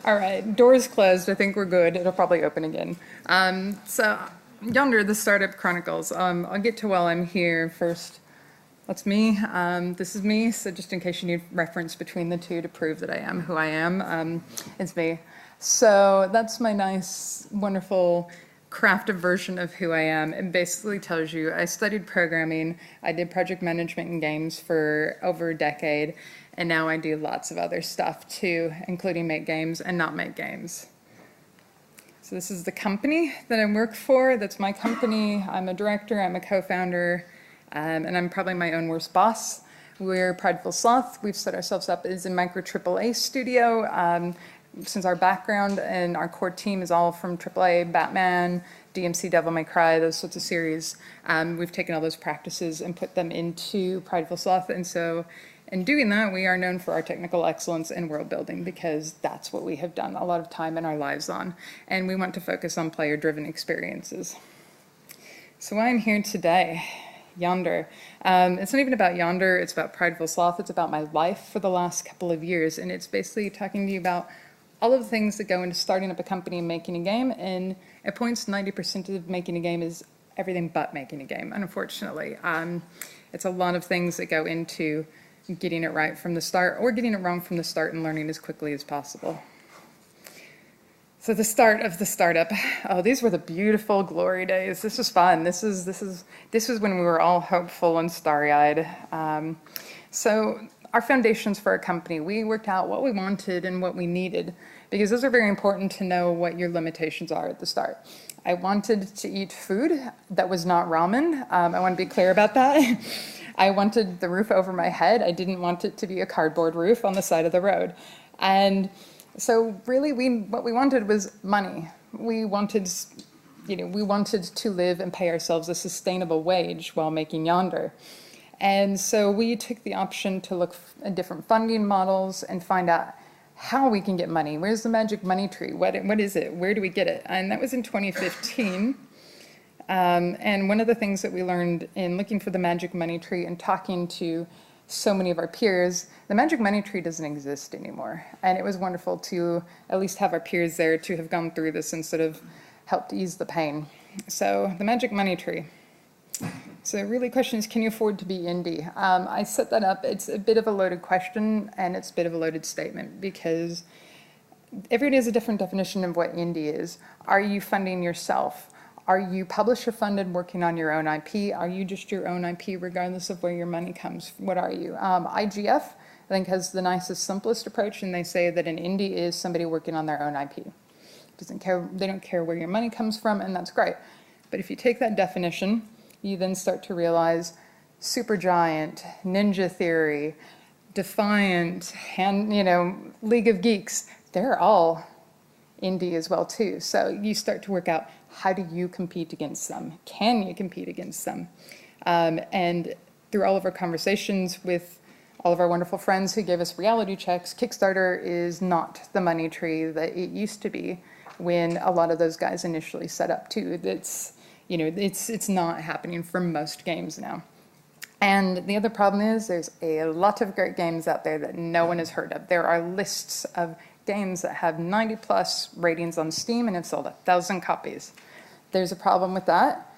All right, doors closed. I think we're good. It'll probably open again. So, Yonder, the Startup Chronicles. I'll get to while I'm here first. That's me. This is me. So just in case you need reference between the two to prove that I am who I am, it's me. So that's my nice, wonderful crafted version of who I am. It basically tells you I studied programming. I did project management in games for over a decade. And now I do lots of other stuff too, including make games and not make games. So this is the company that I work for. That's my company. I'm a director, I'm a co-founder, and I'm probably my own worst boss. We're Prideful Sloth. We've set ourselves up as a micro AAA studio. Since our background and our core team is all from AAA, Batman, DMC, Devil May Cry, those sorts of series, we've taken all those practices and put them into Prideful Sloth. And so in doing that, we are known for our technical excellence in world building because that's what we have done a lot of time in our lives on. And we want to focus on player-driven experiences. So why I'm here today, Yonder. It's not even about Yonder, it's about Prideful Sloth. It's about my life for the last couple of years. And it's basically talking to you about all of the things that go into starting up a company and making a game. And at points, 90% of making a game is everything but making a game, unfortunately. It's a lot of things that go into getting it right from the start or getting it wrong from the start and learning as quickly as possible. So the start of the startup. Oh, these were the beautiful glory days. This was fun. This was when we were all hopeful and starry-eyed. So our foundations for our company, we worked out what we wanted and what we needed because those are very important to know what your limitations are at the start. I wanted to eat food that was not ramen. I want to be clear about that. I wanted the roof over my head. I didn't want it to be a cardboard roof on the side of the road. And so really what we wanted was money. We wanted to live and pay ourselves a sustainable wage while making Yonder. And so we took the option to look at different funding models and find out how we can get money. Where's the magic money tree? What is it? Where do we get it? And that was in 2015. And one of the things that we learned in looking for the magic money tree and talking to so many of our peers, the magic money tree doesn't exist anymore. And it was wonderful to at least have our peers there to have gone through this and sort of helped ease the pain. So the magic money tree. So really the question is, can you afford to be indie? I set that up. It's a bit of a loaded question and it's a bit of a loaded statement because everybody has a different definition of what indie is. Are you funding yourself? Are you publisher funded working on your own IP? Are you just your own IP regardless of where your money comes? What are you? IGF, I think, has the nicest, simplest approach, and they say that an indie is somebody working on their own IP. They don't care where your money comes from, and that's great. But if you take that definition, you then start to realize Supergiant, Ninja Theory, Defiant, and League of Geeks, they're all indie as well too. So you start to work out, how do you compete against them? Can you compete against them? And through all of our conversations with all of our wonderful friends who gave us reality checks, Kickstarter is not the money tree that it used to be when a lot of those guys initially set up too. It's not happening for most games now. And the other problem is there's a lot of great games out there that no one has heard of. There are lists of games that have 90+ ratings on Steam and have sold 1,000 copies. There's a problem with that,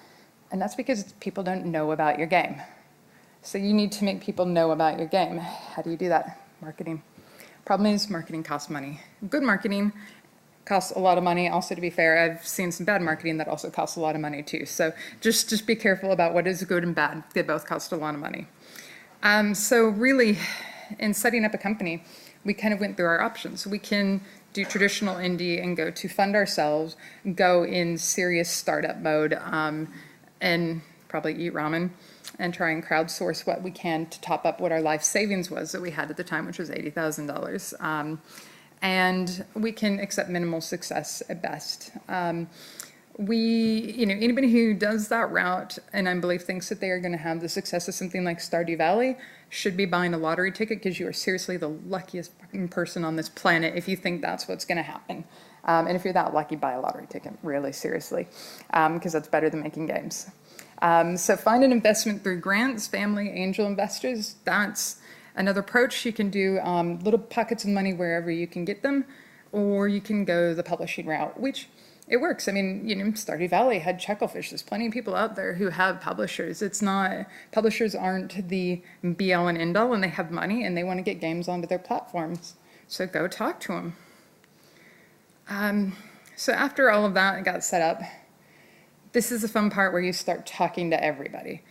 and that's because people don't know about your game. So you need to make people know about your game. How do you do that? Marketing. Problem is, marketing costs money. Good marketing costs a lot of money. Also, to be fair, I've seen some bad marketing that also costs a lot of money too. So just be careful about what is good and bad. They both cost a lot of money. So really, in setting up a company, we kind of went through our options. We can do traditional indie and go to fund ourselves, go in serious startup mode, and probably eat ramen and try and crowdsource what we can to top up what our life savings was that we had at the time, which was $80,000. And we can accept minimal success at best. Anybody who does that route and I believe thinks that they are going to have the success of something like Stardew Valley should be buying a lottery ticket because you are seriously the luckiest person on this planet if you think that's what's going to happen. And if you're that lucky, buy a lottery ticket, really seriously, because that's better than making games. So find an investment through grants, family, angel investors. That's another approach. You can do little pockets of money wherever you can get them. or you can go the publishing route, which it works. I mean, Stardew Valley had Chucklefish. There's plenty of people out there who have publishers. Publishers aren't the be-all and end-all, and they have money, and they want to get games onto their platforms. So go talk to them. So after all of that got set up, this is the fun part where you start talking to everybody.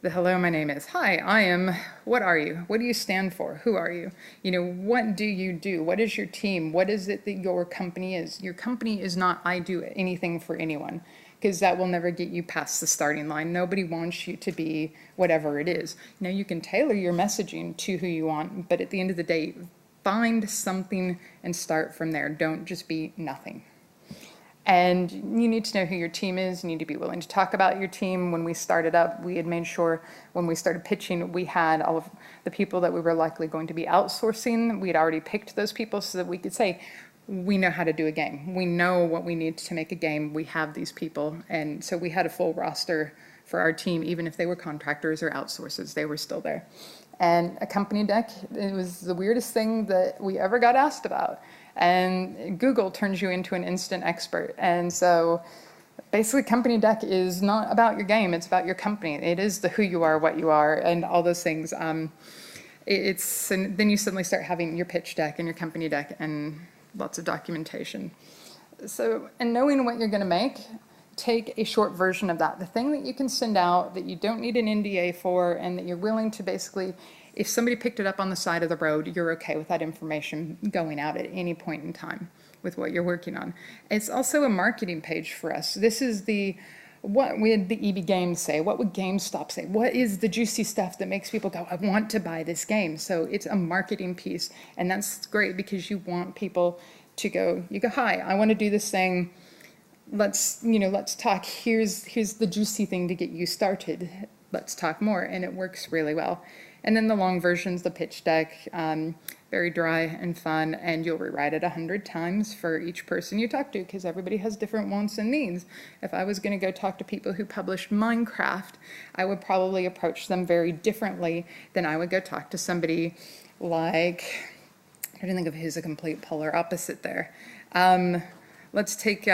The hello, my name is, hi, I am, what are you? What do you stand for? Who are you? What do you do? What is your team? What is it that your company is? Your company is not, I do anything for anyone, because that will never get you past the starting line. Nobody wants you to be whatever it is. You can tailor your messaging to who you want, but at the end of the day, find something and start from there. Don't just be nothing. And you need to know who your team is. You need to be willing to talk about your team. When we started up, we had made sure when we started pitching, we had all of the people that we were likely going to be outsourcing. We had already picked those people so that we could say, we know how to do a game. We know what we need to make a game. We have these people. And so we had a full roster for our team, even if they were contractors or outsources, they were still there. And a company deck, it was the weirdest thing that we ever got asked about. And Google turns you into an instant expert. And so basically company deck is not about your game, it's about your company. It is the who you are, what you are, and all those things. And then you suddenly start having your pitch deck and your company deck and lots of documentation. So, and knowing what you're going to make, take a short version of that. The thing that you can send out that you don't need an NDA for, and that you're willing to basically, if somebody picked it up on the side of the road, you're okay with that information going out at any point in time with what you're working on. It's also a marketing page for us. This is what would the EB Games say? What would GameStop say? What is the juicy stuff that makes people go, I want to buy this game? So it's a marketing piece, and that's great because you want people to go, hi, I want to do this thing. Let's talk. Here's the juicy thing to get you started. Let's talk more, and it works really well. And then the long versions, the pitch deck, very dry and fun, and you'll rewrite it 100 times for each person you talk to, because everybody has different wants and needs. If I was going to go talk to people who published Minecraft, I would probably approach them very differently than I would go talk to somebody like, I didn't think of who's a complete polar opposite there. Let's take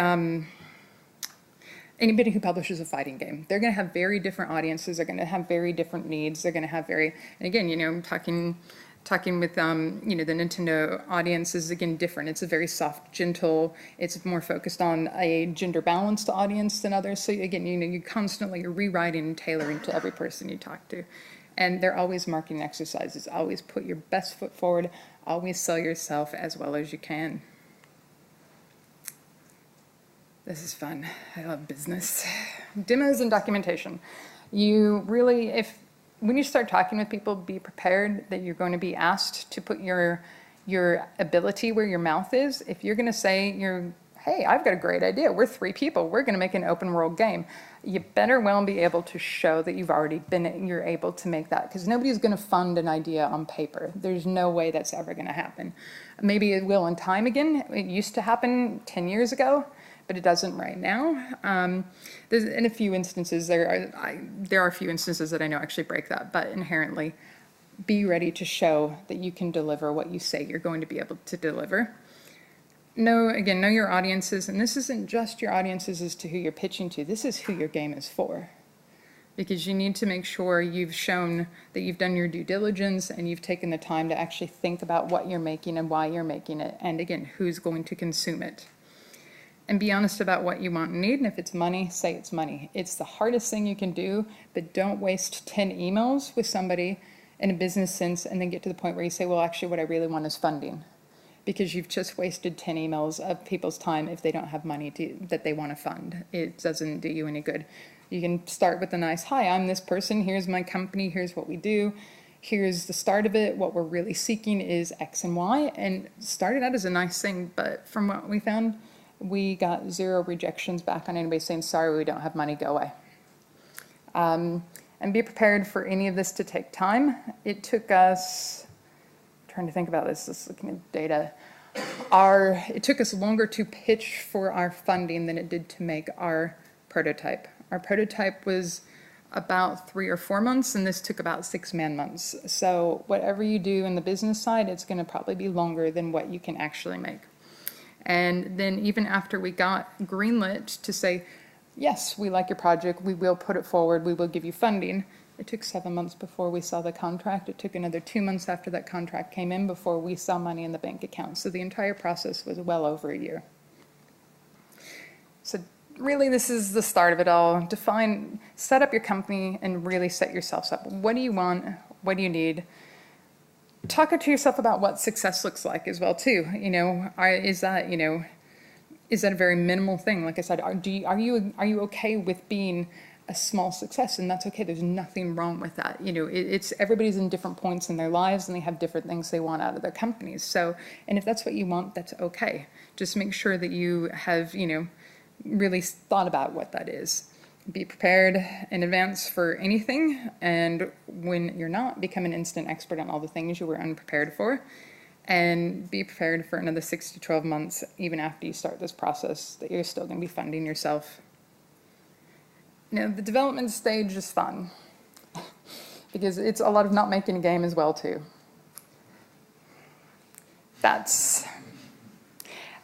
anybody who publishes a fighting game. They're going to have very different audiences. They're going to have very different needs. They're going to have and again, talking with, the Nintendo audience is, again, different. It's a very soft, gentle, it's more focused on a gender-balanced audience than others. So, again, you constantly are rewriting and tailoring to every person you talk to. And they're always marketing exercises. Always put your best foot forward. Always sell yourself as well as you can. This is fun. I love business. Demos and documentation. You really, when you start talking with people, be prepared that you're going to be asked to put your ability where your mouth is. If you're going to say, hey, I've got a great idea. We're 3 people. We're going to make an open world game. You better well be able to show that you're able to make that, because nobody's going to fund an idea on paper. There's no way that's ever going to happen. Maybe it will in time again. It used to happen 10 years ago. But it doesn't right now. There's in a few instances, there are a few instances that I know actually break that, but inherently be ready to show that you can deliver what you say you're going to be able to deliver. Know your audiences, and this isn't just your audiences as to who you're pitching to, this is who your game is for. Because you need to make sure you've shown that you've done your due diligence and you've taken the time to actually think about what you're making and why you're making it, and again, who's going to consume it. And be honest about what you want and need, and if it's money, say it's money. It's the hardest thing you can do, but don't waste 10 emails with somebody in a business sense and then get to the point where you say, well, actually what I really want is funding. Because you've just wasted 10 emails of people's time if they don't have money that they want to fund. It doesn't do you any good. You can start with a nice, hi, I'm this person, here's my company, here's what we do, here's the start of it, what we're really seeking is X and Y, and started out as a nice thing, but from what we found, we got 0 rejections back on anybody saying, sorry, we don't have money, go away. And be prepared for any of this to take time. It took us, trying to think about this, just looking at data, it took us longer to pitch for our funding than it did to make our prototype. Our prototype was about 3 or 4 months, and this took about 6 man-months. So whatever you do in the business side, it's going to probably be longer than what you can actually make. And then even after we got greenlit to say, yes, we like your project, we will put it forward, we will give you funding, it took 7 months before we saw the contract. It took another 2 months after that contract came in before we saw money in the bank account. So the entire process was well over a year. So really, this is the start of it all. Set up your company and really set yourselves up. What do you want? What do you need? Talk to yourself about what success looks like as well, too. Is that a very minimal thing? Like I said, are you okay with being a small success? And that's okay. There's nothing wrong with that. It's everybody's in different points in their lives and they have different things they want out of their companies. So, and if that's what you want, that's okay. Just make sure that you have, really thought about what that is. Be prepared in advance for anything. And when you're not, become an instant expert on all the things you were unprepared for. And be prepared for another 6 to 12 months, even after you start this process, that you're still going to be funding yourself. Now, the development stage is fun because it's a lot of not making a game as well, too.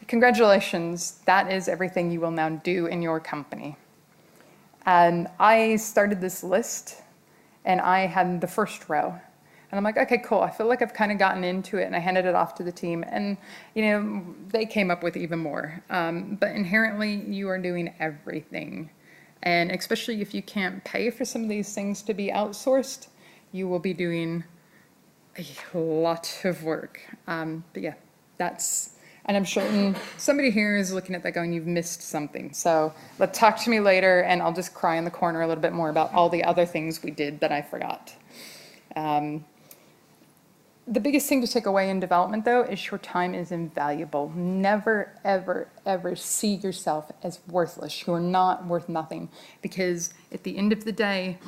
Congratulations, that is everything you will now do in your company. And I started this list, and I had the first row. And I'm like, okay, cool. I feel like I've kind of gotten into it, and I handed it off to the team. And, they came up with even more. But inherently, you are doing everything. And especially if you can't pay for some of these things to be outsourced, you will be doing a lot of work. But yeah, and I'm sure somebody here is looking at that going, you've missed something. So let's talk to me later, and I'll just cry in the corner a little bit more about all the other things we did that I forgot. The biggest thing to take away in development, though, is your time is invaluable. Never, ever, ever see yourself as worthless. You're not worth nothing, because at the end of the day,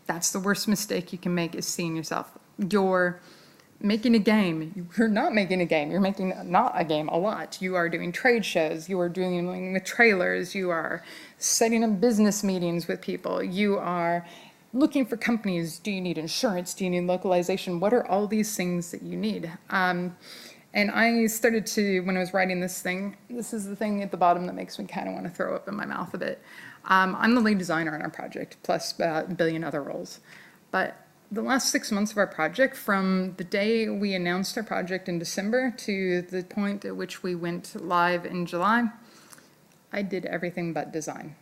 that's the worst mistake you can make, is seeing yourself. You're making a game. You're not making a game. You're making not a game a lot. You are doing trade shows. You are doing with trailers. You are setting up business meetings with people. You are looking for companies. Do you need insurance? Do you need localization? What are all these things that you need? And I started to, when I was writing this thing, this is the thing at the bottom that makes me kind of want to throw up in my mouth a bit. I'm the lead designer on our project, plus about a billion other roles. But the last 6 months of our project, from the day we announced our project in December to the point at which we went live in July, I did everything but design.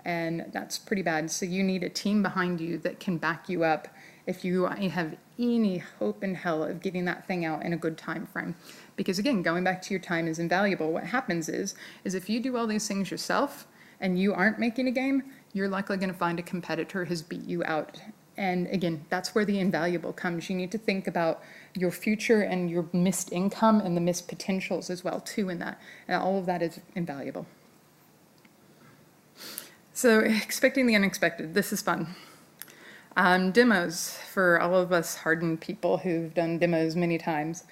And that's pretty bad. So you need a team behind you that can back you up if you have any hope in hell of getting that thing out in a good time frame. Because again, going back to your time is invaluable. What happens is if you do all these things yourself and you aren't making a game, you're likely going to find a competitor has beat you out. And again, that's where the invaluable comes. You need to think about your future and your missed income and the missed potentials as well too in that. And all of that is invaluable. So expecting the unexpected, this is fun. Demos, for all of us hardened people who've done demos many times.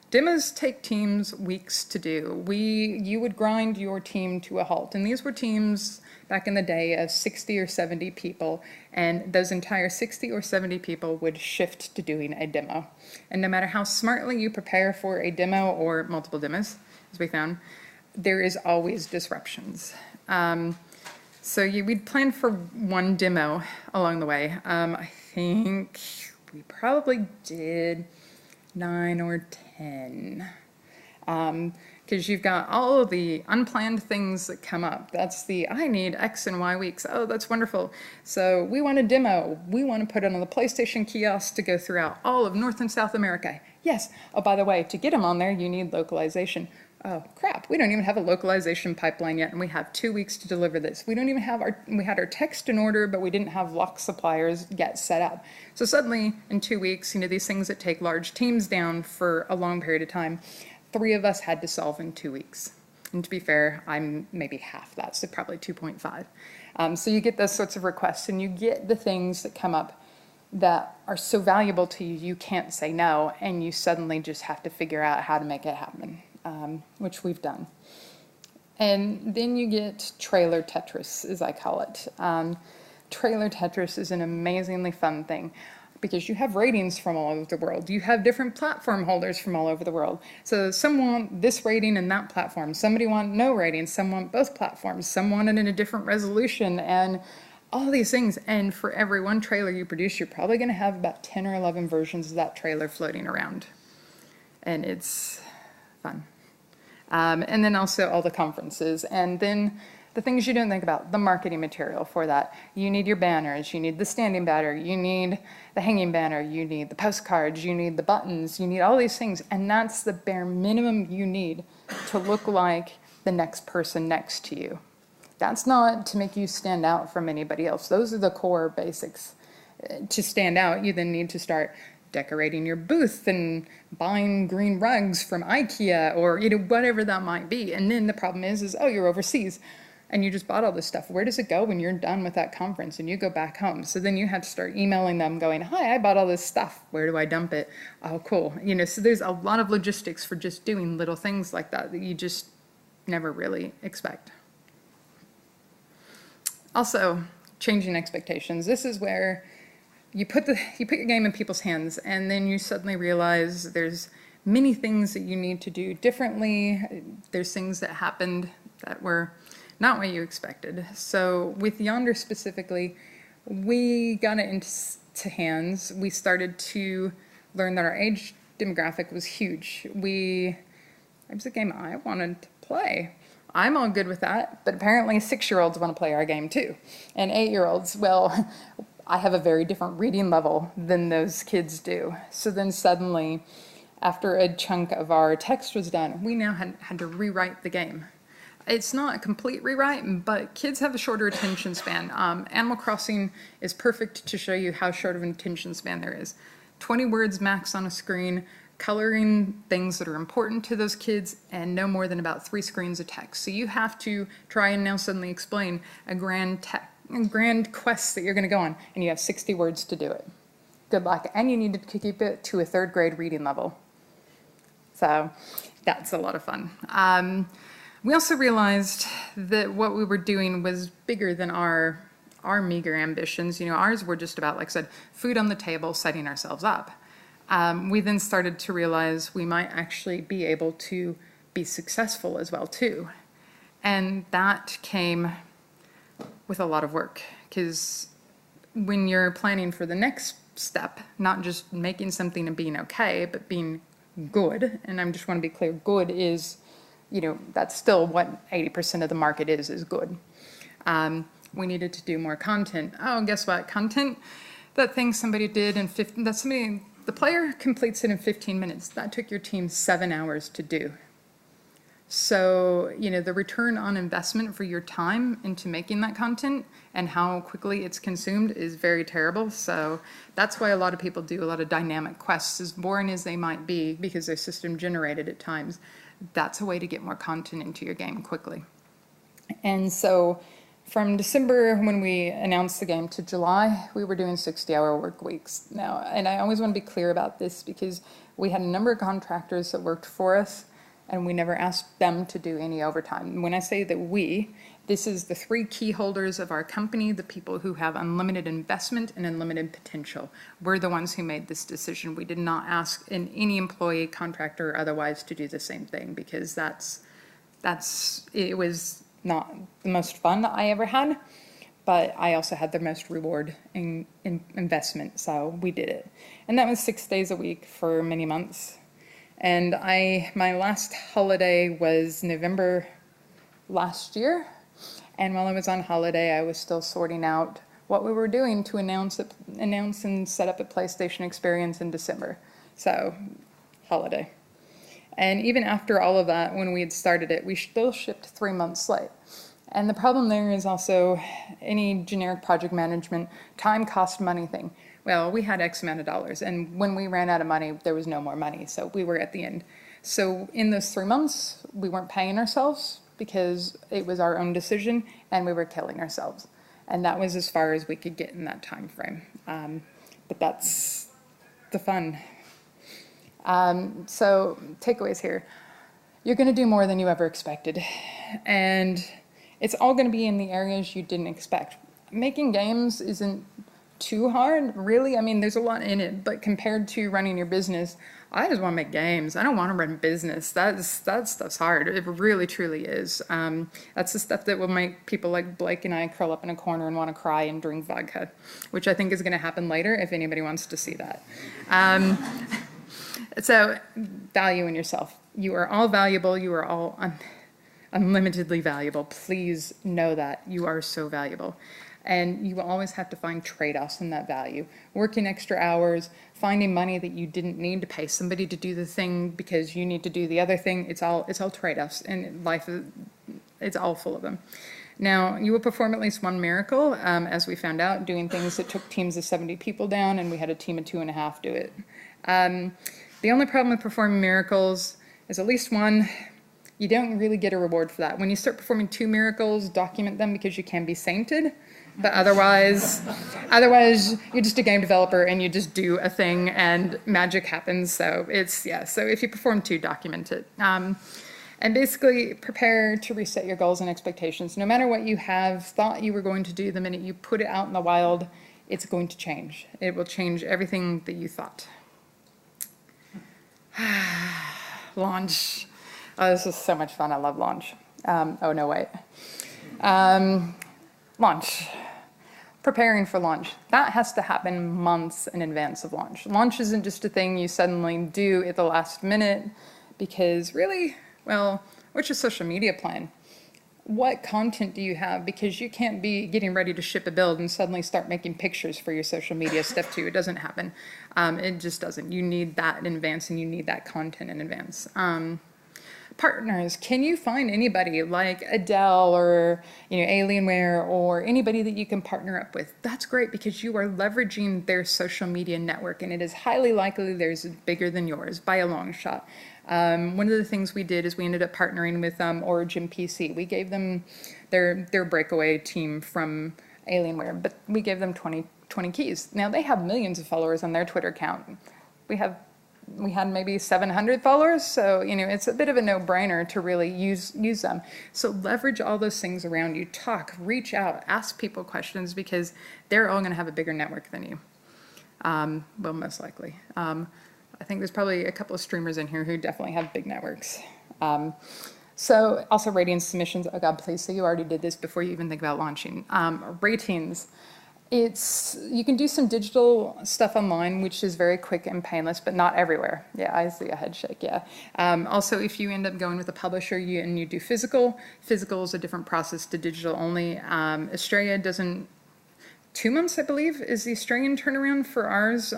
Demos take teams weeks to do. You would grind your team to a halt. And these were teams back in the day of 60 or 70 people. And those entire 60 or 70 people would shift to doing a demo. And no matter how smartly you prepare for a demo or multiple demos, as we found, there is always disruptions. So we'd planned for one demo along the way. I think we probably did 9 or 10. Because you've got all of the unplanned things that come up. That's I need X and Y weeks. Oh, that's wonderful. So we want a demo. We want to put it on the PlayStation kiosk to go throughout all of North and South America. Yes. Oh, by the way, to get them on there, you need localization. Oh, crap, we don't even have a localization pipeline yet, and we have 2 weeks to deliver this. We don't even have we had our text in order, but we didn't have lock suppliers yet set up. So suddenly, in 2 weeks, these things that take large teams down for a long period of time, 3 of us had to solve in 2 weeks. And to be fair, I'm maybe half that, so probably 2.5. So you get those sorts of requests, and you get the things that come up that are so valuable to you, you can't say no, and you suddenly just have to figure out how to make it happen. Which we've done. And then you get trailer Tetris, as I call it. Trailer Tetris is an amazingly fun thing. because you have ratings from all over the world. You have different platform holders from all over the world. So some want this rating and that platform. Somebody want no ratings. Some want both platforms. Some want it in a different resolution and all these things. And for every one trailer you produce, you're probably going to have about 10 or 11 versions of that trailer floating around. And it's fun. And then also all the conferences. And then the things you don't think about, the marketing material for that. You need your banners, you need the standing banner, you need the hanging banner, you need the postcards, you need the buttons, you need all these things. And that's the bare minimum you need to look like the next person next to you. That's not to make you stand out from anybody else. Those are the core basics. To stand out, you then need to start decorating your booth and buying green rugs from IKEA or whatever that might be. And then the problem is oh, you're overseas and you just bought all this stuff. Where does it go when you're done with that conference and you go back home? So then you have to start emailing them going, hi, I bought all this stuff. Where do I dump it? Oh, cool. So there's a lot of logistics for just doing little things like that that you just never really expect. Also, changing expectations. This is where you put your game in people's hands, and then you suddenly realize there's many things that you need to do differently. There's things that happened that were not what you expected. So with Yonder specifically, we got it into hands. We started to learn that our age demographic was huge. It was a game I wanted to play. I'm all good with that, but apparently 6-year-olds want to play our game too. And 8-year-olds, well, I have a very different reading level than those kids do. So then suddenly, after a chunk of our text was done, we now had to rewrite the game. It's not a complete rewrite, but kids have a shorter attention span. Animal Crossing is perfect to show you how short of an attention span there is. 20 words max on a screen, coloring things that are important to those kids, and no more than about 3 screens of text. So you have to try and now suddenly explain a grand quest that you're going to go on, and you have 60 words to do it. Good luck. And you need to keep it to a 3rd grade reading level. So that's a lot of fun. We also realized that what we were doing was bigger than our meager ambitions. Ours were just about, like I said, food on the table, setting ourselves up. We then started to realize we might actually be able to be successful as well too. And that came with a lot of work, because when you're planning for the next step, not just making something and being okay, but being good, and I just want to be clear, good is, that's still what 80% of the market is good. We needed to do more content. Oh, guess what? Content, that thing somebody did in the player completes it in 15 minutes. That took your team 7 hours to do. So, the return on investment for your time into making that content and how quickly it's consumed is very terrible. So that's why a lot of people do a lot of dynamic quests, as boring as they might be, because they're system generated at times. That's a way to get more content into your game quickly. And so from December, when we announced the game, to July, we were doing 60-hour work weeks now. And I always want to be clear about this, because we had a number of contractors that worked for us, and we never asked them to do any overtime. When I say that this is the 3 key holders of our company, the people who have unlimited investment and unlimited potential. We're the ones who made this decision. We did not ask any employee, contractor, or otherwise to do the same thing, because it was not the most fun I ever had, but I also had the most reward in investment, so we did it. And that was 6 days a week for many months. And my last holiday was November last year, and while I was on holiday, I was still sorting out what we were doing to announce and set up a PlayStation experience in December. So, holiday. And even after all of that, when we had started it, we still shipped 3 months late. And the problem there is also any generic project management, time, cost, money thing. Well, we had X amount of dollars, and when we ran out of money, there was no more money, so we were at the end. So in those 3 months, we weren't paying ourselves because it was our own decision, and we were killing ourselves. And that was as far as we could get in that time frame. But that's the fun. So takeaways here. You're going to do more than you ever expected, and it's all going to be in the areas you didn't expect. Making games isn't too hard, really. I mean, there's a lot in it, but compared to running your business, I just want to make games. I don't want to run business. That stuff's hard. It really, truly is. That's the stuff that will make people like Blake and I curl up in a corner and want to cry and drink vodka, which I think is going to happen later if anybody wants to see that. So value in yourself. You are all valuable. You are all unlimitedly valuable. Please know that. You are so valuable. And you will always have to find trade-offs in that value. Working extra hours, finding money that you didn't need to pay somebody to do the thing because you need to do the other thing. It's all trade-offs, and life it's all full of them. Now, you will perform at least one miracle, as we found out, doing things that took teams of 70 people down, and we had a team of 2.5 do it. The only problem with performing miracles is at least one, you don't really get a reward for that. When you start performing 2 miracles, document them because you can be sainted. But otherwise, you're just a game developer and you just do a thing and magic happens. So so if you perform 2, document it. And basically prepare to reset your goals and expectations. No matter what you have thought you were going to do, the minute you put it out in the wild, it's going to change. It will change everything that you thought. Launch. Oh, this is so much fun. I love launch. Oh, no, wait. Launch. Preparing for launch. That has to happen months in advance of launch. Launch isn't just a thing you suddenly do at the last minute because really, well, what's your social media plan? What content do you have? Because you can't be getting ready to ship a build and suddenly start making pictures for your social media stuff too. It doesn't happen. It just doesn't. You need that in advance and you need that content in advance. Partners, can you find anybody like Adele or Alienware or anybody that you can partner up with? That's great because you are leveraging their social media network and it is highly likely theirs is bigger than yours by a long shot. One of the things we did is we ended up partnering with Origin PC. We gave them their breakaway team from Alienware, but we gave them 20 keys. Now they have millions of followers on their Twitter account. We had maybe 700 followers, so it's a bit of a no-brainer to really use them. So leverage all those things around you. Talk, reach out, ask people questions because they're all going to have a bigger network than you. Well, most likely. I think there's probably a couple of streamers in here who definitely have big networks. So also ratings, submissions. Oh God, please say you already did this before you even think about launching. Ratings. You can do some digital stuff online, which is very quick and painless, but not everywhere. Yeah, I see a head shake, yeah. Also, if you end up going with a publisher and you do physical is a different process to digital only. Australia doesn't, 2 months, I believe, is the Australian turnaround for ours.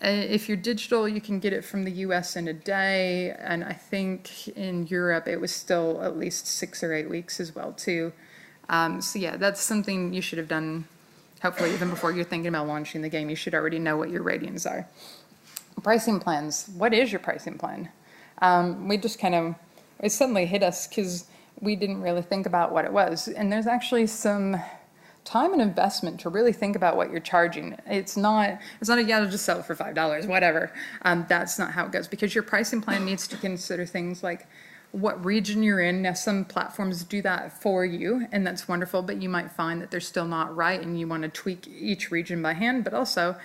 If you're digital, you can get it from the US in a day, and I think in Europe it was still at least 6 or 8 weeks as well, too. So yeah, that's something you should have done. Hopefully, even before you're thinking about launching the game, you should already know what your ratings are. Pricing plans. What is your pricing plan? It suddenly hit us because we didn't really think about what it was. And there's actually some time and investment to really think about what you're charging. It's not just sell it for $5, whatever. That's not how it goes because your pricing plan needs to consider things like what region you're in. Now, some platforms do that for you, and that's wonderful, but you might find that they're still not right, and you want to tweak each region by hand. But also,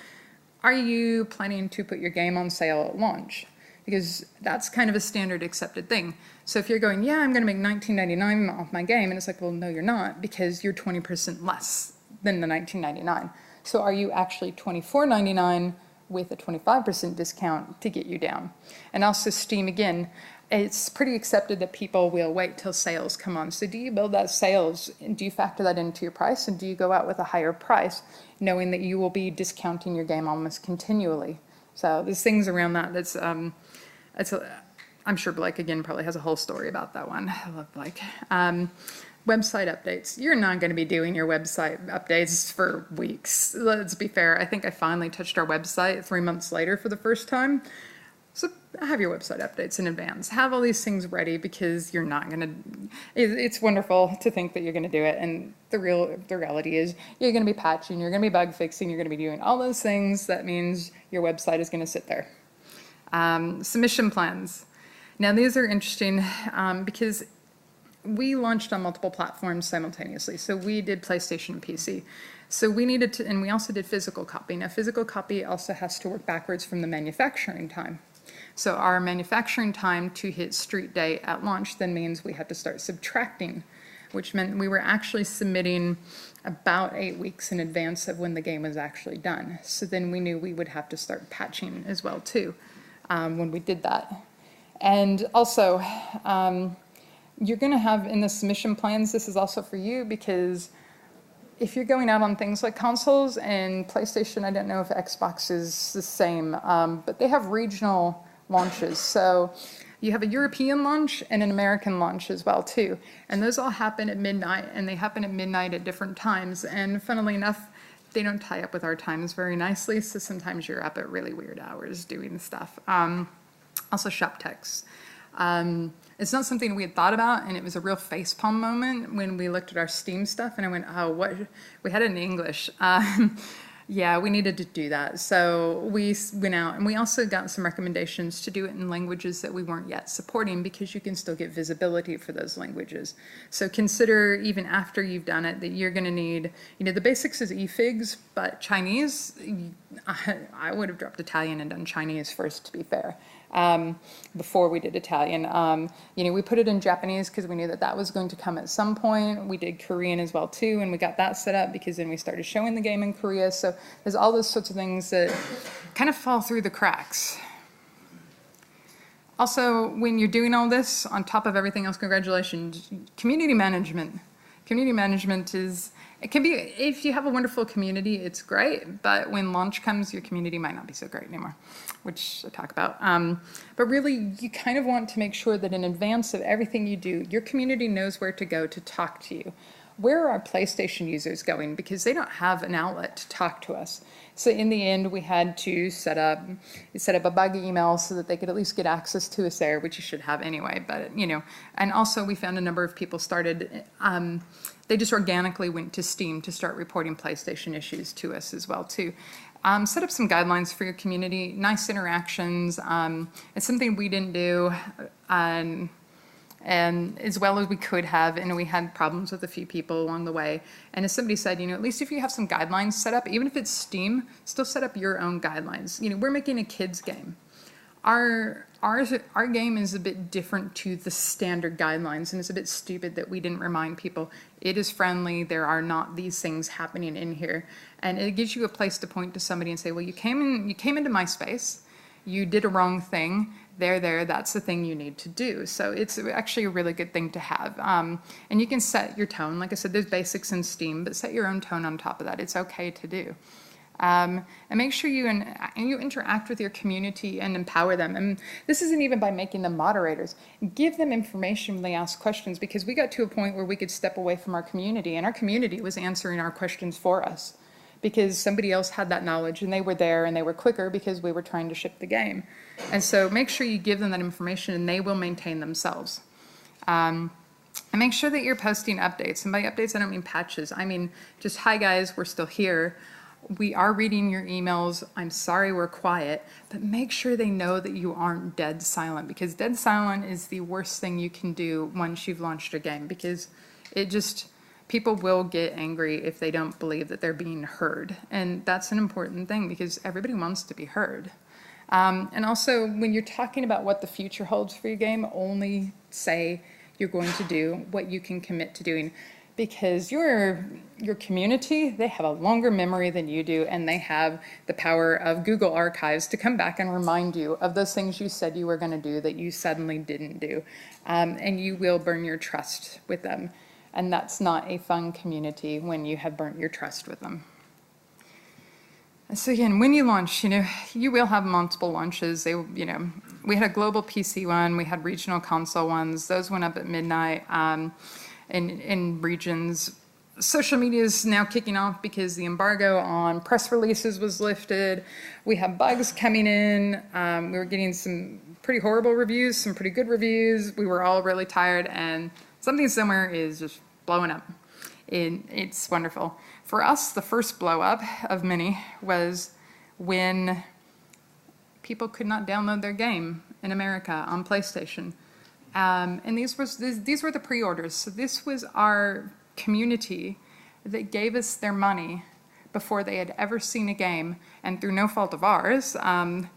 are you planning to put your game on sale at launch? Because that's kind of a standard accepted thing. So if you're going, yeah, I'm going to make $19.99 off my game, and it's like, well, no, you're not, because you're 20% less than the $19.99. So are you actually $24.99 with a 25% discount to get you down? And also Steam, again, it's pretty accepted that people will wait till sales come on. So do you build that sales? Do you factor that into your price? And do you go out with a higher price, knowing that you will be discounting your game almost continually? So there's things around that I'm sure Blake, again, probably has a whole story about that one. I love Blake. Website updates. You're not going to be doing your website updates for weeks. Let's be fair. I think I finally touched our website 3 months later for the first time. So have your website updates in advance. Have all these things ready because you're not going to, it's wonderful to think that you're going to do it. And the reality is you're going to be patching, you're going to be bug fixing, you're going to be doing all those things. That means your website is going to sit there. Submission plans. Now these are interesting because we launched on multiple platforms simultaneously. So we did PlayStation and PC. So we needed to, and we also did physical copy. Now, physical copy also has to work backwards from the manufacturing time. So our manufacturing time to hit street day at launch then means we had to start subtracting, which meant we were actually submitting about 8 weeks in advance of when the game was actually done. So then we knew we would have to start patching as well too when we did that. And also, you're going to have in the submission plans, this is also for you, because if you're going out on things like consoles and PlayStation, I don't know if Xbox is the same, but they have regional launches. So you have a European launch and an American launch as well too. And those all happen at midnight, and they happen at midnight at different times. And funnily enough, they don't tie up with our times very nicely, so sometimes you're up at really weird hours doing stuff. Also shop techs. It's not something we had thought about, and it was a real facepalm moment when we looked at our Steam stuff, and I went, oh, what? We had it in English. Yeah, we needed to do that. So we went out, and we also got some recommendations to do it in languages that we weren't yet supporting, because you can still get visibility for those languages. So consider, even after you've done it, that you're going to need, the basics is eFigs, but Chinese, I would have dropped Italian and done Chinese first, to be fair. Before we did Italian. We put it in Japanese because we knew that that was going to come at some point. We did Korean as well too, and we got that set up because then we started showing the game in Korea. So there's all those sorts of things that kind of fall through the cracks. Also, when you're doing all this, on top of everything else, congratulations, community management. Community management it can be, if you have a wonderful community, it's great, but when launch comes, your community might not be so great anymore, which I talk about. But really, you kind of want to make sure that in advance of everything you do, your community knows where to go to talk to you. Where are our PlayStation users going? Because they don't have an outlet to talk to us. So in the end, we had to set up a bug email so that they could at least get access to us there, which you should have anyway. But and also we found a number of people started. They just organically went to Steam to start reporting PlayStation issues to us as well too. Set up some guidelines for your community, nice interactions. It's something we didn't do, and as well as we could have, and we had problems with a few people along the way. And as somebody said, at least if you have some guidelines set up, even if it's Steam, still set up your own guidelines. We're making a kids game. Our game is a bit different to the standard guidelines, and it's a bit stupid that we didn't remind people it is friendly. There are not these things happening in here, and it gives you a place to point to somebody and say, well, you came into my space, you did a wrong thing. There, that's the thing you need to do. So it's actually a really good thing to have. And you can set your tone. Like I said, there's basics in Steam, but set your own tone on top of that. It's okay to do. And make sure you interact with your community and empower them. And this isn't even by making them moderators. Give them information when they ask questions, because we got to a point where we could step away from our community, and our community was answering our questions for us because somebody else had that knowledge, and they were there, and they were quicker because we were trying to ship the game. And so make sure you give them that information, and they will maintain themselves. And make sure that you're posting updates. And by updates, I don't mean patches. I mean just, hi guys, we're still here. We are reading your emails. I'm sorry we're quiet. But make sure they know that you aren't dead silent, because dead silent is the worst thing you can do once you've launched a game, because people will get angry if they don't believe that they're being heard. And that's an important thing, because everybody wants to be heard. And also, when you're talking about what the future holds for your game, only say you're going to do what you can commit to doing. Because your community, they have a longer memory than you do, and they have the power of Google Archives to come back and remind you of those things you said you were going to do that you suddenly didn't do. And you will burn your trust with them. And that's not a fun community when you have burnt your trust with them. So again, when you launch, you will have multiple launches. We had a global PC one, we had regional console ones. Those went up at midnight in regions. Social media is now kicking off because the embargo on press releases was lifted. We have bugs coming in. We were getting some pretty horrible reviews, some pretty good reviews. We were all really tired, and something somewhere is just blowing up. It's wonderful. For us, the first blow up of many was when people could not download their game in America on PlayStation. And these were the pre-orders. So this was our community that gave us their money before they had ever seen a game, and through no fault of ours, and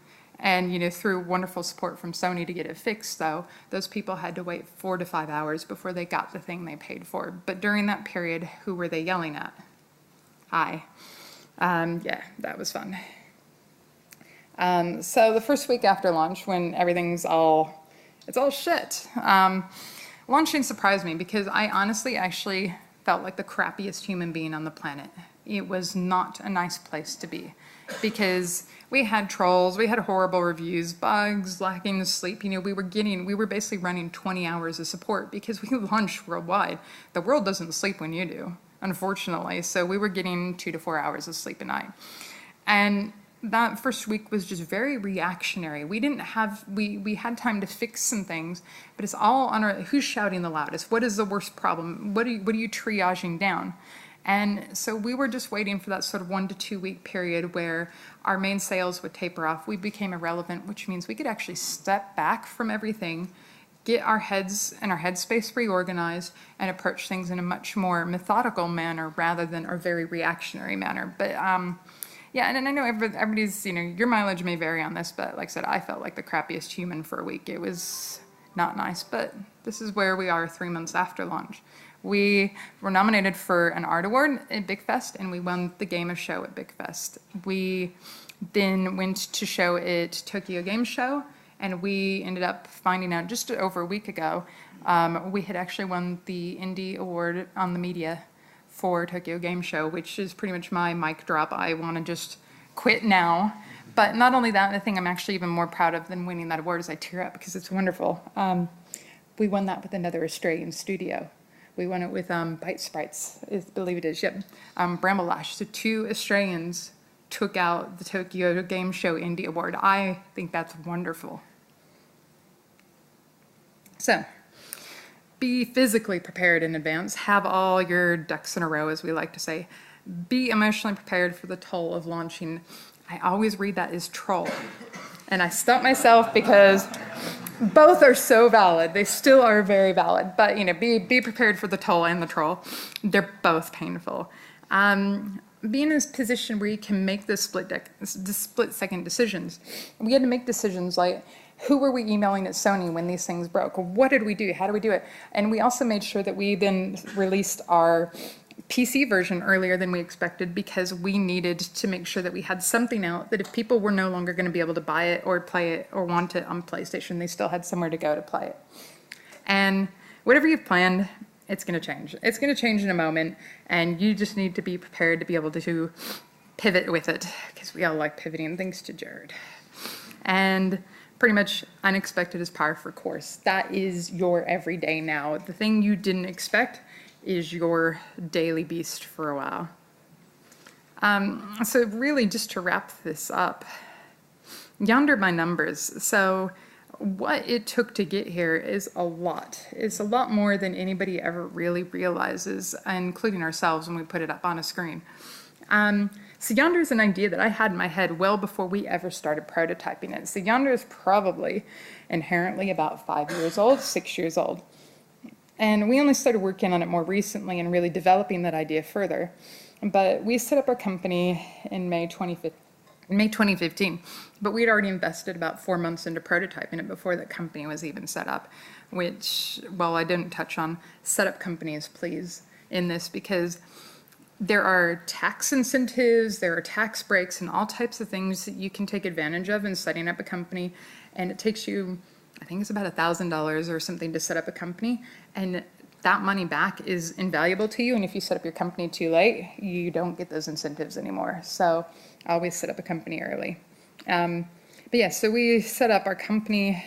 through wonderful support from Sony to get it fixed, though, those people had to wait 4 to 5 hours before they got the thing they paid for. But during that period, who were they yelling at? Hi. Yeah, that was fun. So the first week after launch, when everything's all shit, launching surprised me because I honestly actually felt like the crappiest human being on the planet. It was not a nice place to be because we had trolls, we had horrible reviews, bugs, lacking of sleep. We were basically running 20 hours of support because we launch worldwide. The world doesn't sleep when you do, unfortunately. So we were getting 2 to 4 hours of sleep a night. And that first week was just very reactionary. We had time to fix some things, but it's all on who's shouting the loudest? What is the worst problem? What are you triaging down? And so we were just waiting for that sort of 1 to 2 week period where our main sales would taper off. We became irrelevant, which means we could actually step back from everything, get our heads and our headspace reorganized, and approach things in a much more methodical manner rather than a very reactionary manner. But yeah, and I know everybody's, your mileage may vary on this, but like I said, I felt like the crappiest human for a week. It was not nice, but this is where we are 3 months after launch. We were nominated for an art award at Big Fest, and we won the Game of Show at Big Fest. We then went to show at Tokyo Game Show, and we ended up finding out just over a week ago, we had actually won the Indie Award on the media for Tokyo Game Show, which is pretty much my mic drop. I want to just quit now. But not only that, the thing I'm actually even more proud of than winning that award is I tear up because it's wonderful. We won that with another Australian studio. We won it with Bite Sprites, I believe it is, yep. Bramble Lash. So 2 Australians took out the Tokyo Game Show Indie Award. I think that's wonderful. So, be physically prepared in advance. Have all your ducks in a row, as we like to say. Be emotionally prepared for the toll of launching. I always read that as troll. And I stop myself because both are so valid. They still are very valid. But, be prepared for the toll and the troll. They're both painful. Be in this position where you can make the split-second decisions. We had to make decisions like, who were we emailing at Sony when these things broke? What did we do? How do we do it? And we also made sure that we then released our PC version earlier than we expected because we needed to make sure that we had something out that if people were no longer going to be able to buy it or play it or want it on PlayStation, they still had somewhere to go to play it. And whatever you've planned, it's going to change. It's going to change in a moment, and you just need to be prepared to be able to pivot with it because we all like pivoting, thanks to Jared. And pretty much unexpected is par for course. That is your everyday now. The thing you didn't expect is your daily beast for a while. So really, just to wrap this up, Yonder my numbers. So what it took to get here is a lot. It's a lot more than anybody ever really realizes, including ourselves when we put it up on a screen. So Yonder is an idea that I had in my head well before we ever started prototyping it. So Yonder is probably inherently about 5 years old, 6 years old. And we only started working on it more recently and really developing that idea further. But we set up our company in May 2015. But we had already invested about 4 months into prototyping it before the company was even set up, which, well, I didn't touch on, set up companies, please, in this because there are tax incentives, there are tax breaks, and all types of things that you can take advantage of in setting up a company. And it takes you, I think it's about $1,000 or something to set up a company. And that money back is invaluable to you. And if you set up your company too late, you don't get those incentives anymore. So always set up a company early. But yeah, so we set up our company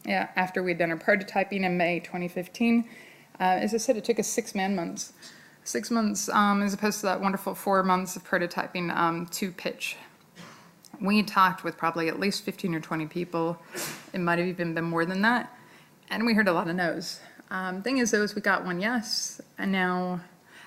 after we'd done our prototyping in May 2015. As I said, it took us 6 man-months. 6 months as opposed to that wonderful 4 months of prototyping to pitch. We talked with probably at least 15 or 20 people. It might have even been more than that. And we heard a lot of no's. Thing is, though, is we got one yes, and now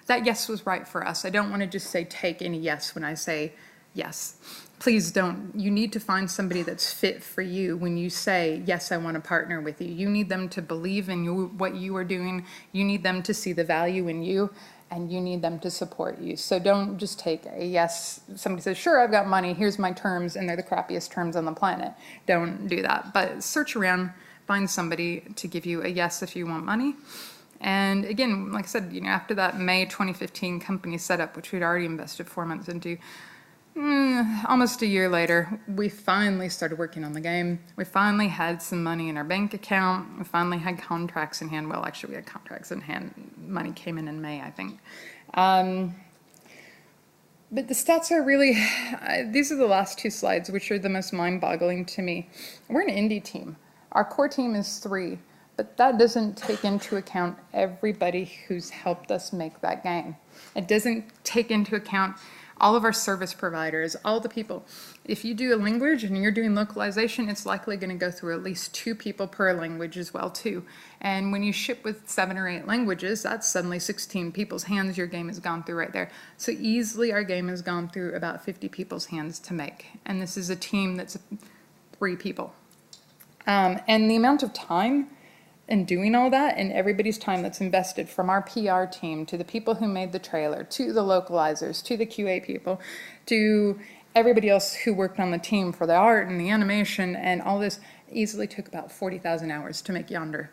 that yes was right for us. I don't want to just say take any yes when I say yes. please don't. You need to find somebody that's fit for you when you say, yes, I want to partner with you. You need them to believe in what you are doing. You need them to see the value in you, and you need them to support you. So don't just take a yes. Somebody says, sure, I've got money, here's my terms, and they're the crappiest terms on the planet. Don't do that. But search around, find somebody to give you a yes if you want money. And again, like I said, after that May 2015 company setup, which we'd already invested 4 months into, almost a year later, we finally started working on the game. We finally had some money in our bank account. We finally had contracts in hand. Well, actually, we had contracts in hand. Money came in May, I think. But the stats are really, these are the last two slides, which are the most mind-boggling to me. We're an indie team. Our core team is 3, but that doesn't take into account everybody who's helped us make that game. It doesn't take into account all of our service providers, all the people. If you do a language and you're doing localization, it's likely going to go through at least 2 people per language as well too. And when you ship with 7 or 8 languages, that's suddenly 16 people's hands your game has gone through right there. So easily our game has gone through about 50 people's hands to make. And this is a team that's 3 people. And the amount of time in doing all that, and everybody's time that's invested, from our PR team to the people who made the trailer, to the localizers, to the QA people, to everybody else who worked on the team for the art and the animation and all this, easily took about 40,000 hours to make Yonder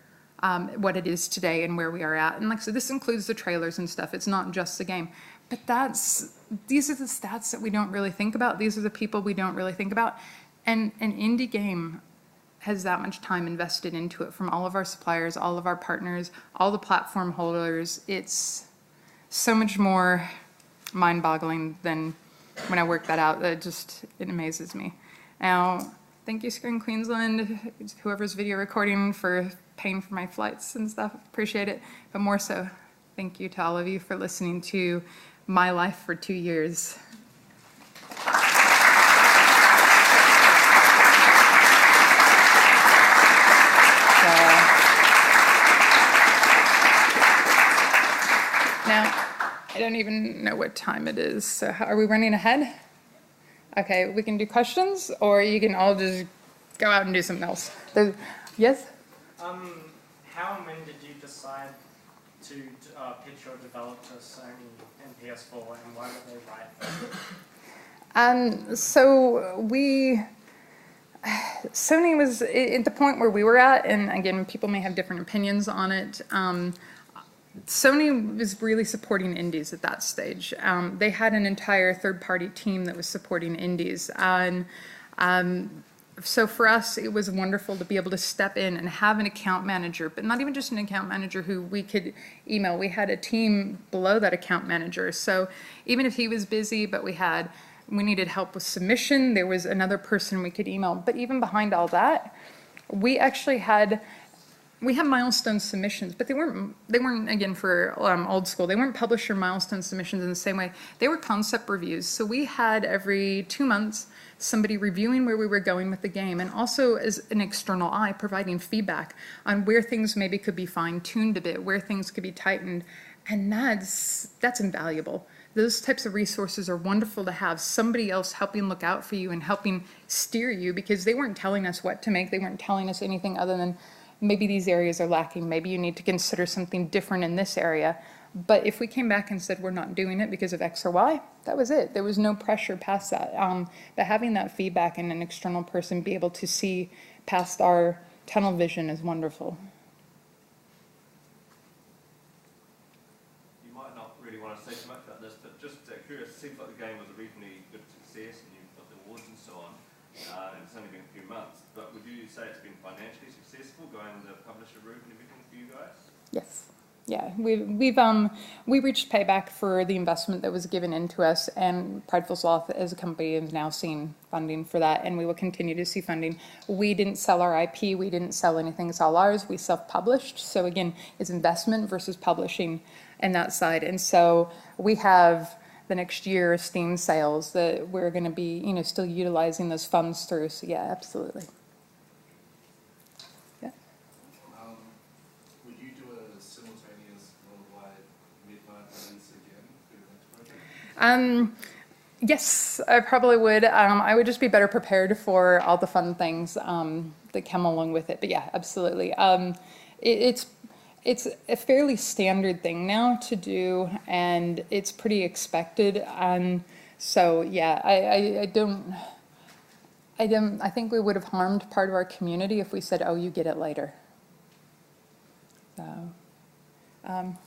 what it is today and where we are at. And like I said, this includes the trailers and stuff. It's not just the game. But these are the stats that we don't really think about. These are the people we don't really think about. And an indie game has that much time invested into it from all of our suppliers, all of our partners, all the platform holders. It's so much more mind-boggling than when I work that out. It amazes me. Now, thank you, Screen Queensland, whoever's video recording, for paying for my flights and stuff. Appreciate it. But more so, thank you to all of you for listening to my life for 2 years. Now, I don't even know what time it is, so are we running ahead? Okay, we can do questions, or you can all just go out and do something else. Yes? How and when did you decide to pitch or develop to Sony and PS4, and why were they right? Sony was at the point where we were at, and again, people may have different opinions on it. Sony was really supporting indies at that stage. They had an entire third-party team that was supporting indies. And so for us, it was wonderful to be able to step in and have an account manager, but not even just an account manager who we could email. We had a team below that account manager. So even if he was busy, but we needed help with submission, there was another person we could email. But even behind all that, we actually had milestone submissions, but they weren't again, for old school, they weren't publisher milestone submissions in the same way. They were concept reviews. So we had every 2 months somebody reviewing where we were going with the game, and also as an external eye providing feedback on where things maybe could be fine-tuned a bit, where things could be tightened. And that's invaluable. Those types of resources are wonderful to have. Somebody else helping look out for you and helping steer you, because they weren't telling us what to make. They weren't telling us anything other than, maybe these areas are lacking. Maybe you need to consider something different in this area. But if we came back and said we're not doing it because of X or Y, that was it. There was no pressure past that. But having that feedback and an external person be able to see past our tunnel vision is wonderful. You might not really want to say too much about this, but just curious, it seems like the game was a reasonably good success and you've got the awards and so on, and it's only been a few months. But would you say it's been financially successful going the publisher route and everything for you guys? Yes. Yeah, we reached payback for the investment that was given into us, and Prideful Sloth as a company is now seeing funding for that, and we will continue to see funding. We didn't sell our IP, we didn't sell anything, it's all ours, we self-published. So again, it's investment versus publishing and that side. And so we have the next year Steam sales that we're going to be, still utilizing those funds through. So yeah, absolutely. Yeah. Would you do a simultaneous worldwide midnight release again for the next project? Yes, I probably would. I would just be better prepared for all the fun things that come along with it. But yeah, absolutely. It's a fairly standard thing now to do, and it's pretty expected. So yeah, I think we would have harmed part of our community if we said, "Oh, you get it later." So, Ron?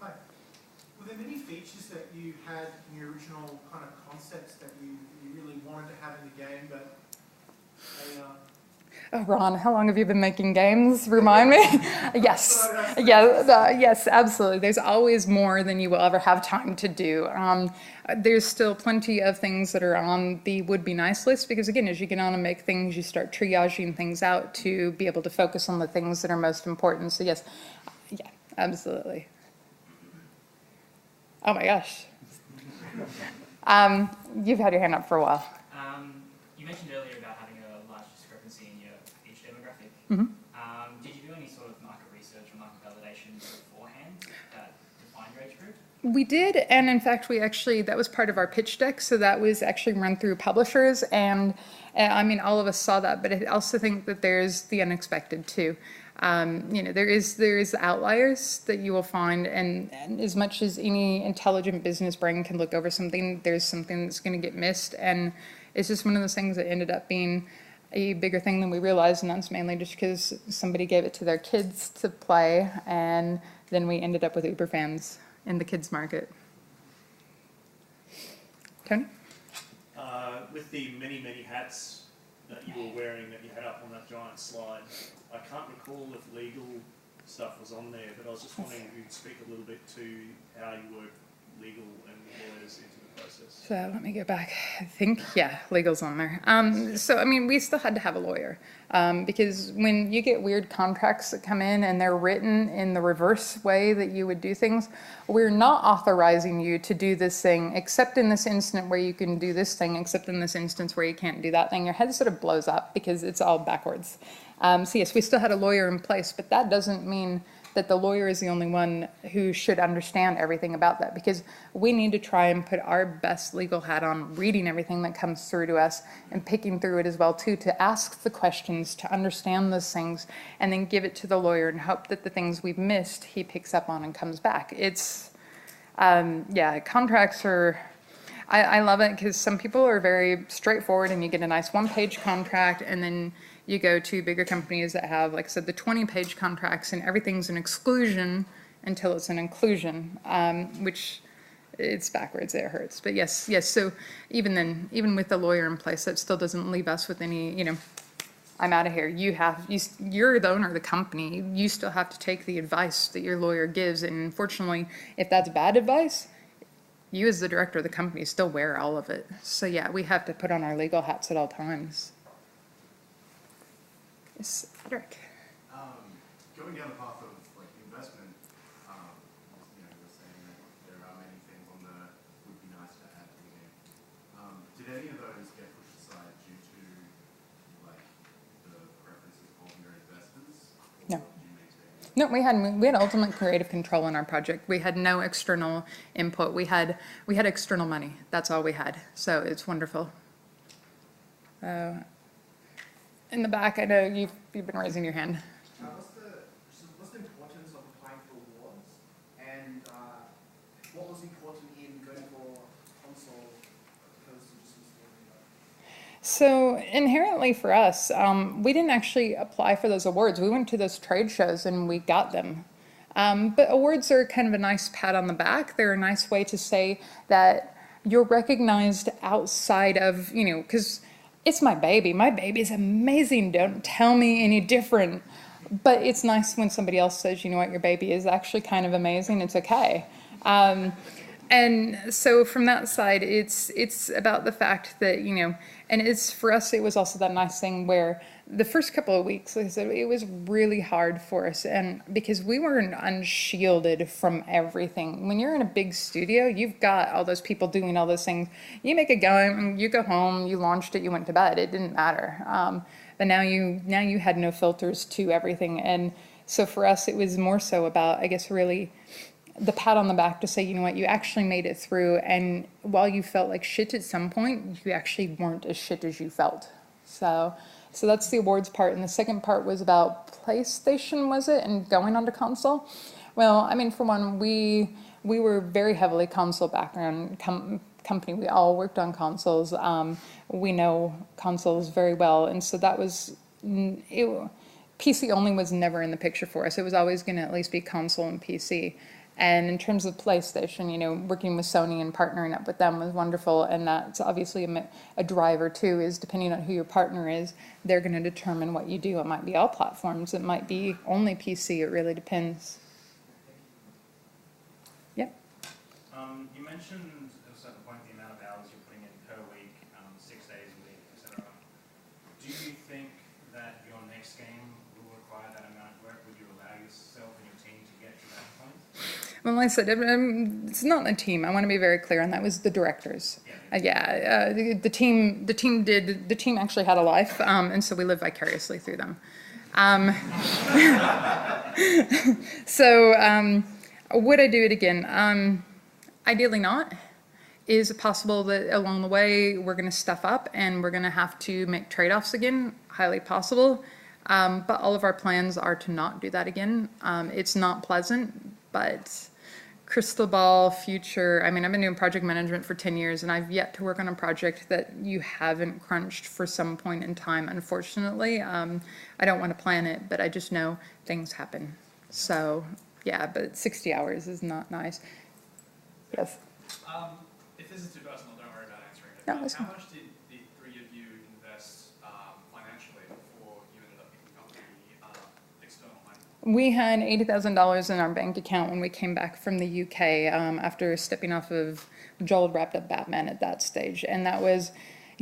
Hi. Were there many features that you had in your original kind of concepts that you really wanted to have in the game, but they, Oh, Ron, how long have you been making games? Remind me. Yes, yes, absolutely. There's always more than you will ever have time to do. There's still plenty of things that are on the would be nice list because, again, as you get on and make things, you start triaging things out to be able to focus on the things that are most important. So yes, yeah, absolutely. Oh my gosh. You've had your hand up for a while. You mentioned earlier about having a large discrepancy in your age demographic. Mm-hmm. Did you do any sort of market research or market validation beforehand that defined your age group? We did, and in fact, that was part of our pitch deck, so that was actually run through publishers, and I mean, all of us saw that, but I also think that there's the unexpected too. There is outliers that you will find, and as much as any intelligent business brain can look over something, there's something that's going to get missed, and it's just one of those things that ended up being a bigger thing than we realized, and that's mainly just because somebody gave it to their kids to play, and then we ended up with Uber fans in the kids market. Tony? With the many hats that you were wearing that you had up on that giant slide, I can't recall if legal stuff was on there, but I was just wondering if you'd speak a little bit to how you work legal and lawyers into the process. So let me go back. I think, yeah, legal's on there. So, I mean, we still had to have a lawyer because when you get weird contracts that come in and they're written in the reverse way that you would do things, we're not authorizing you to do this thing, except in this instant where you can do this thing, except in this instance where you can't do that thing. Your head sort of blows up because it's all backwards. So yes, we still had a lawyer in place, but that doesn't mean that the lawyer is the only one who should understand everything about that, because we need to try and put our best legal hat on, reading everything that comes through to us and picking through it as well too, to ask the questions, to understand those things, and then give it to the lawyer and hope that the things we've missed he picks up on and comes back. It's yeah, contracts are, I love it because some people are very straightforward and you get a nice one-page contract, and then you go to bigger companies that have, like I said, the 20-page contracts and everything's an exclusion until it's an inclusion, which it's backwards, it hurts. But yes, so even then, even with the lawyer in place, that still doesn't leave us with any, I'm out of here. You're the owner of the company. You still have to take the advice that your lawyer gives. And unfortunately, if that's bad advice, you as the director of the company still wear all of it. So yeah, we have to put on our legal hats at all times. Yes, Frederick. Going down the path of investment, you're saying that there are many things on the would be nice to add to the game. Did any of those get pushed aside due to the preferences of your investors? No. No, we had ultimate creative control in our project. We had no external input. We had external money. That's all we had. So it's wonderful. In the back, I know you've been raising your hand. what's the importance of applying for awards, and what was important in going for console opposed to just So inherently for us, we didn't actually apply for those awards. We went to those trade shows and we got them. But awards are kind of a nice pat on the back. They're a nice way to say that you're recognized outside of, because it's my baby. My baby is amazing. Don't tell me any different. But it's nice when somebody else says, you know what, your baby is actually kind of amazing. It's okay. And so from that side, it's about the fact that, and it's for us, it was also that nice thing where the first couple of weeks, like I said, it was really hard for us, and because we were unshielded from everything. When you're in a big studio, you've got all those people doing all those things. You make a game, you go home, you launched it, you went to bed. It didn't matter. But now you had no filters to everything, and so for us, it was more so about, I guess, really the pat on the back to say, you know what, you actually made it through, and while you felt like shit at some point, you actually weren't as shit as you felt. So that's the awards part, and the second part was about PlayStation, was it, and going onto console? Well, I mean, for one, we were very heavily console background company. We all worked on consoles. We know consoles very well, and so that was PC only was never in the picture for us. It was always going to at least be console and PC. And in terms of PlayStation, you know, working with Sony and partnering up with them was wonderful. And that's obviously a driver too, is depending on who your partner is, they're going to determine what you do. It might be all platforms. It might be only PC. It really depends. Yep. You mentioned at a certain point the amount of hours you're putting in per week, 6 days a week, etc. Do you think that your next game will require that amount of work? Would you allow yourself and your team to get to that point? Well, like I said, it's not the team. I want to be very clear on that. It was the directors. The team actually had a life, and so we live vicariously through them. Would I do it again? Ideally not. Is it possible that along the way we're going to stuff up and we're going to have to make trade-offs again? Highly possible. But all of our plans are to not do that again. It's not pleasant, but crystal ball, future. I mean, I've been doing project management for 10 years and I've yet to work on a project that you haven't crunched for some point in time, unfortunately. I don't want to plan it, but I just know things happen. So, yeah, but 60 hours is not nice. Yes? If this is too personal, don't worry about answering it. No, how much did the three of you invest financially before you ended up picking up the external money? We had $80,000 in our bank account when we came back from the UK after stepping off of, Joel had wrapped up Batman at that stage, and that was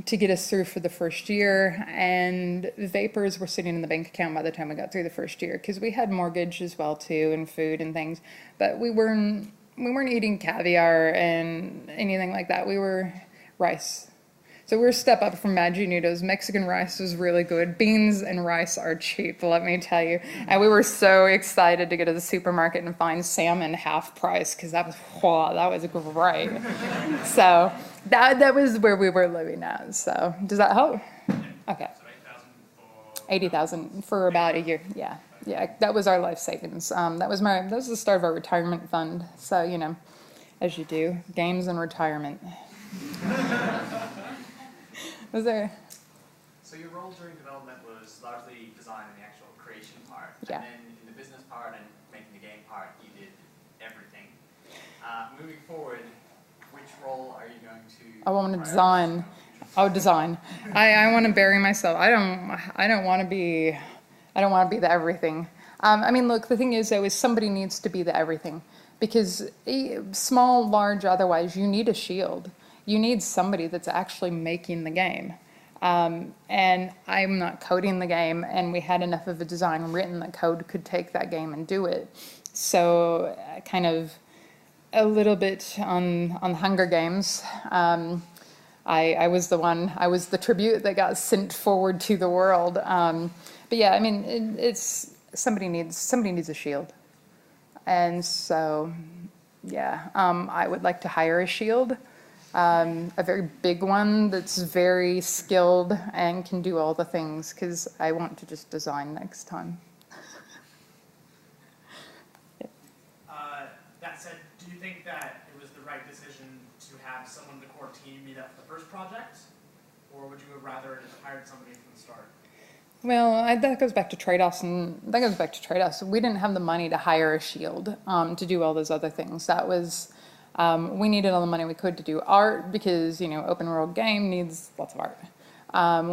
to get us through for the first year, and vapors were sitting in the bank account by the time we got through the first year, because we had mortgage as well too, and food and things, but we weren't eating caviar and anything like that. We were rice. So we're a step up from Maggi Noodles. Mexican rice was really good. Beans and rice are cheap, let me tell you. And we were so excited to go to the supermarket and find salmon half price, because that was great. So that was where we were living at. So does that help? Okay. So 80,000 for about a year. Yeah. Yeah, that was our life savings. That was the start of our retirement fund. So, you know, as you do, games and retirement. Was there? So your role during development was largely design and the actual creation part. Yeah. And then in the business part and making the game part, you did everything. Moving forward, which role are you going to? I want to design. Oh, design. I want to bury myself. I don't want to be the everything. I mean, look, the thing is, though, is somebody needs to be the everything. Because small, large, otherwise, you need a shield. You need somebody that's actually making the game. And I'm not coding the game, and we had enough of a design written that code could take that game and do it. So kind of a little bit on Hunger Games. I was the tribute that got sent forward to the world. But yeah, I mean, it's somebody needs a shield. And so, yeah, I would like to hire a shield. A very big one that's very skilled and can do all the things, because I want to just design next time. That said, do you think that it was the right decision to have someone in the core team meet up for the first project? Or would you have rather hired somebody from the start? Well, that goes back to trade-offs, We didn't have the money to hire a shield to do all those other things. That was... we needed all the money we could to do art, because, you know, open world game needs lots of art.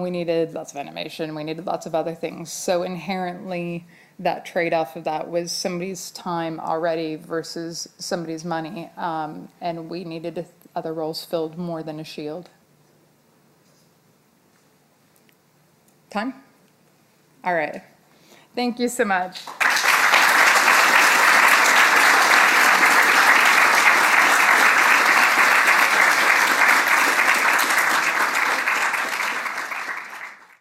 We needed lots of animation. We needed lots of other things. So inherently, that trade-off of that was somebody's time already versus somebody's money. And we needed other roles filled more than a shield. Time? All right. Thank you so much.